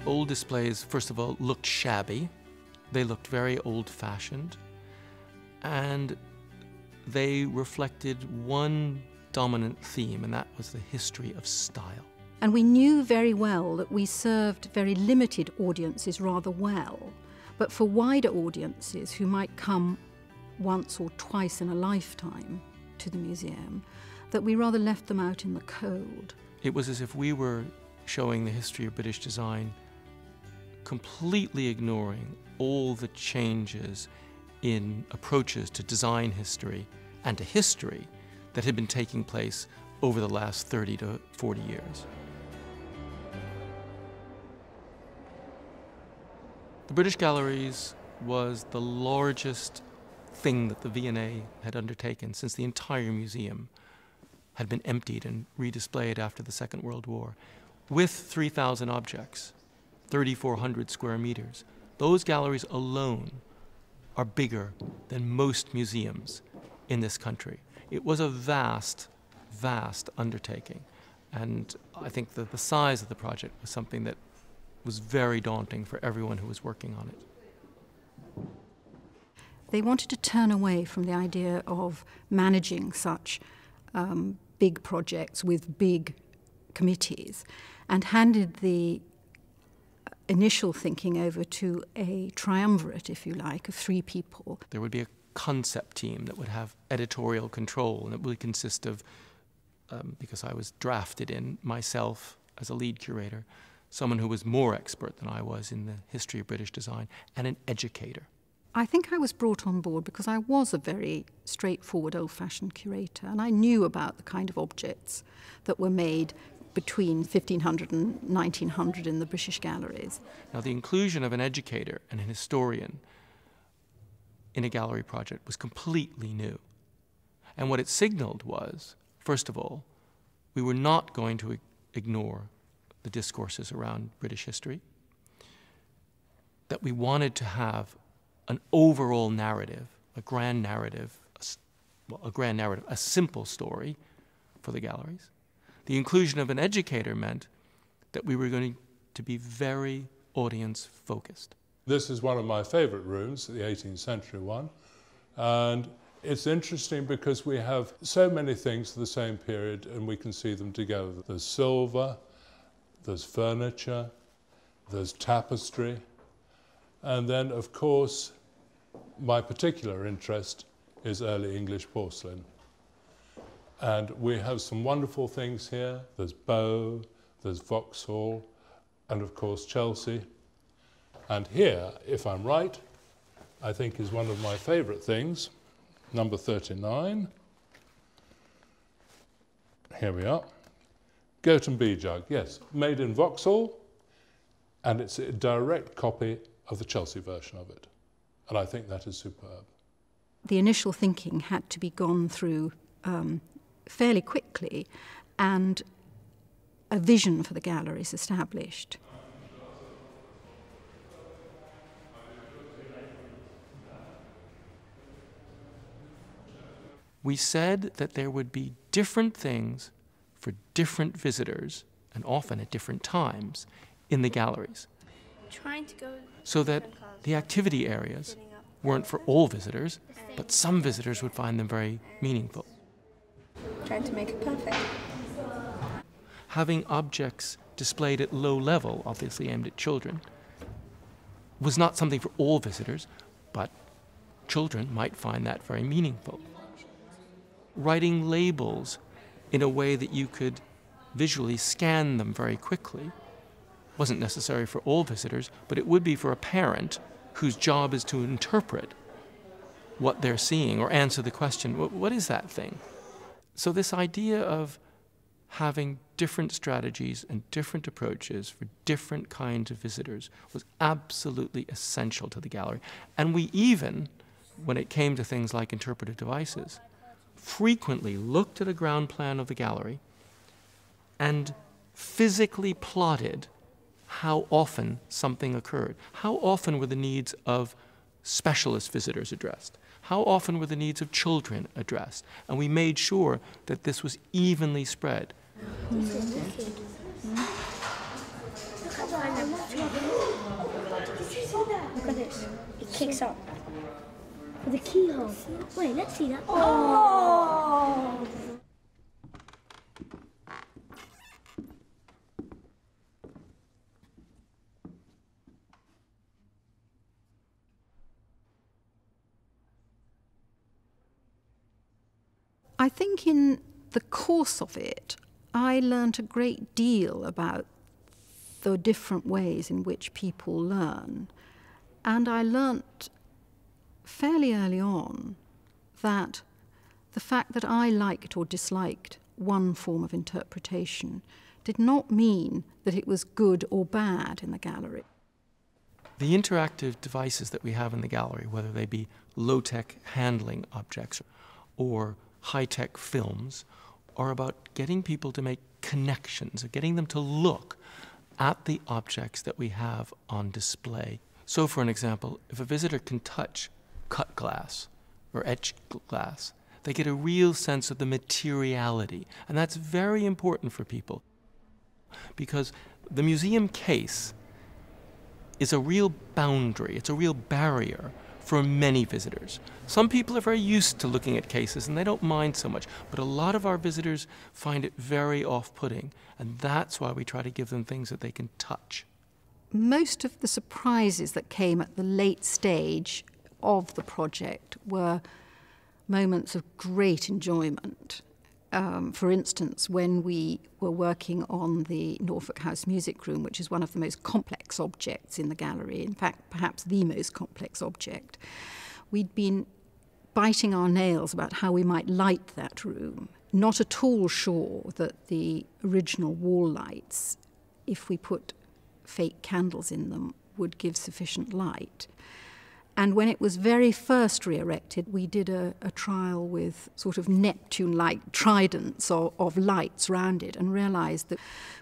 old displays, first of all, looked shabby. They looked very old-fashioned. And they reflected one dominant theme, and that was the history of style. And we knew very well that we served very limited audiences rather well. But for wider audiences who might come once or twice in a lifetime to the museum, that we rather left them out in the cold. It was as if we were showing the history of British design, completely ignoring all the changes in approaches to design history and to history that had been taking place over the last 30 to 40 years. The British Galleries was the largest thing that the V&A had undertaken since the entire museum had been emptied and redisplayed after the Second World War, with 3,000 objects, 3,400 square meters. Those galleries alone are bigger than most museums in this country. It was a vast, vast undertaking. And I think that the size of the project was something that was very daunting for everyone who was working on it. They wanted to turn away from the idea of managing such big projects with big committees and handed the initial thinking over to a triumvirate, if you like, of 3 people. There would be a concept team that would have editorial control, and it would consist of, because I was drafted in myself as a lead curator, someone who was more expert than I was in the history of British design, and an educator. I think I was brought on board because I was a very straightforward, old-fashioned curator, and I knew about the kind of objects that were made between 1500 and 1900 in the British galleries. Now, the inclusion of an educator and an historian in a gallery project was completely new. And what it signaled was, first of all, we were not going to ignore the discourses around British history, that we wanted to have an overall narrative, a grand narrative, a simple story for the galleries. The inclusion of an educator meant that we were going to be very audience-focused. This is one of my favorite rooms, the 18th century one, and it's interesting because we have so many things of the same period and we can see them together. There's silver, there's furniture, there's tapestry, and then, of course, my particular interest is early English porcelain. And we have some wonderful things here. There's Bow, there's Vauxhall, and of course Chelsea. And here, if I'm right, I think is one of my favourite things, number 39. Here we are. Goat and Bee Jug, yes, made in Vauxhall, and it's a direct copy of the Chelsea version of it. And I think that is superb. The initial thinking had to be gone through fairly quickly, and a vision for the galleries established. We said that there would be different things for different visitors, and often at different times, in the galleries. So that the activity areas weren't for all visitors, but some visitors would find them very meaningful. Trying to make it perfect. Having objects displayed at low level, obviously aimed at children, was not something for all visitors, but children might find that very meaningful. Writing labels in a way that you could visually scan them very quickly wasn't necessary for all visitors, but it would be for a parent whose job is to interpret what they're seeing or answer the question, what is that thing? So this idea of having different strategies and different approaches for different kinds of visitors was absolutely essential to the gallery. And we even, when it came to things like interpretive devices, frequently looked at a ground plan of the gallery and physically plotted how often something occurred. How often were the needs of specialist visitors addressed? How often were the needs of children addressed? And we made sure that this was evenly spread. This is wicked. Look at what I Look at this. It kicks up. With a keyhole. Wait, let's see that. Oh! I think in the course of it, I learnt a great deal about the different ways in which people learn. And I learnt fairly early on that the fact that I liked or disliked one form of interpretation did not mean that it was good or bad in the gallery. The interactive devices that we have in the gallery, whether they be low-tech handling objects or high-tech films, are about getting people to make connections, or getting them to look at the objects that we have on display. So for an example, if a visitor can touch cut glass or etched glass, they get a real sense of the materiality. And that's very important for people, because the museum case is a real boundary, it's a real barrier for many visitors. Some people are very used to looking at cases and they don't mind so much, but a lot of our visitors find it very off-putting, and that's why we try to give them things that they can touch. Most of the surprises that came at the late stage of the project were moments of great enjoyment. For instance, when we were working on the Norfolk House Music Room, which is one of the most complex objects in the gallery, in fact, perhaps the most complex object, we'd been biting our nails about how we might light that room. Not at all sure that the original wall lights, if we put fake candles in them, would give sufficient light. And when it was very first re-erected, we did a trial with sort of Neptune-like tridents of lights round it, and realised that,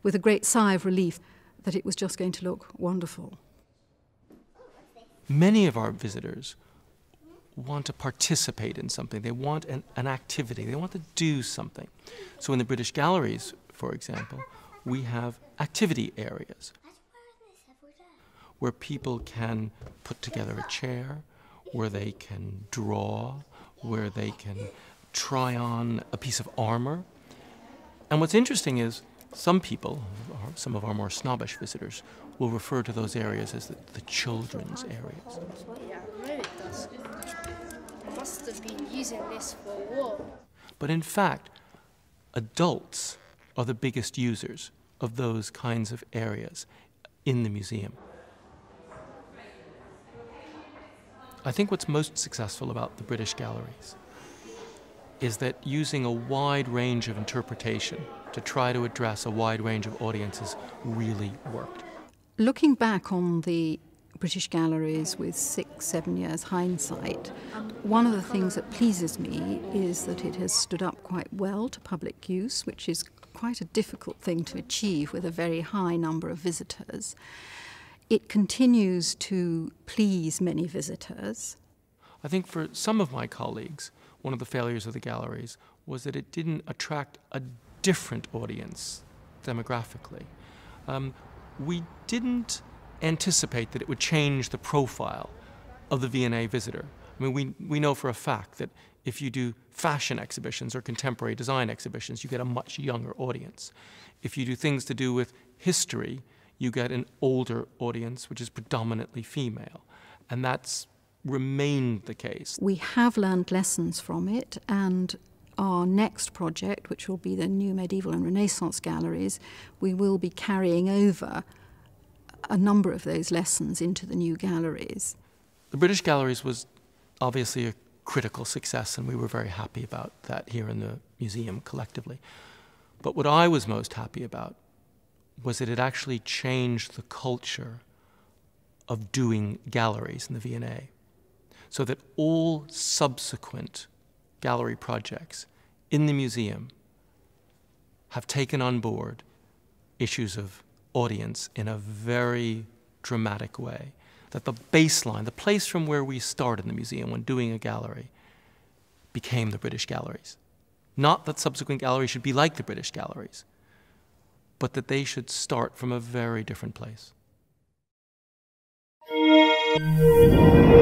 with a great sigh of relief, that it was just going to look wonderful. Many of our visitors want to participate in something. They want an activity. They want to do something. So in the British Galleries, for example, we have activity areas where people can put together a chair, where they can draw, where they can try on a piece of armor. And what's interesting is some people, some of our more snobbish visitors, will refer to those areas as the children's areas. Yeah, I know it does. I must have been using this for a while. But in fact, adults are the biggest users of those kinds of areas in the museum. I think what's most successful about the British galleries is that using a wide range of interpretation to try to address a wide range of audiences really worked. Looking back on the British galleries with 6-7 years hindsight, one of the things that pleases me is that it has stood up quite well to public use, which is quite a difficult thing to achieve with a very high number of visitors. It continues to please many visitors. I think for some of my colleagues, one of the failures of the galleries was that it didn't attract a different audience demographically. We didn't anticipate that it would change the profile of the V&A visitor. I mean, we know for a fact that if you do fashion exhibitions or contemporary design exhibitions, you get a much younger audience. If you do things to do with history, you get an older audience, which is predominantly female. And that's remained the case. We have learned lessons from it, and our next project, which will be the new medieval and Renaissance galleries, we will be carrying over a number of those lessons into the new galleries. The British Galleries was obviously a critical success, and we were very happy about that here in the museum collectively. But what I was most happy about was that it actually changed the culture of doing galleries in the V&A, so that all subsequent gallery projects in the museum have taken on board issues of audience in a very dramatic way. That the baseline, the place from where we start in the museum when doing a gallery, became the British Galleries. Not that subsequent galleries should be like the British Galleries, but that they should start from a very different place. you.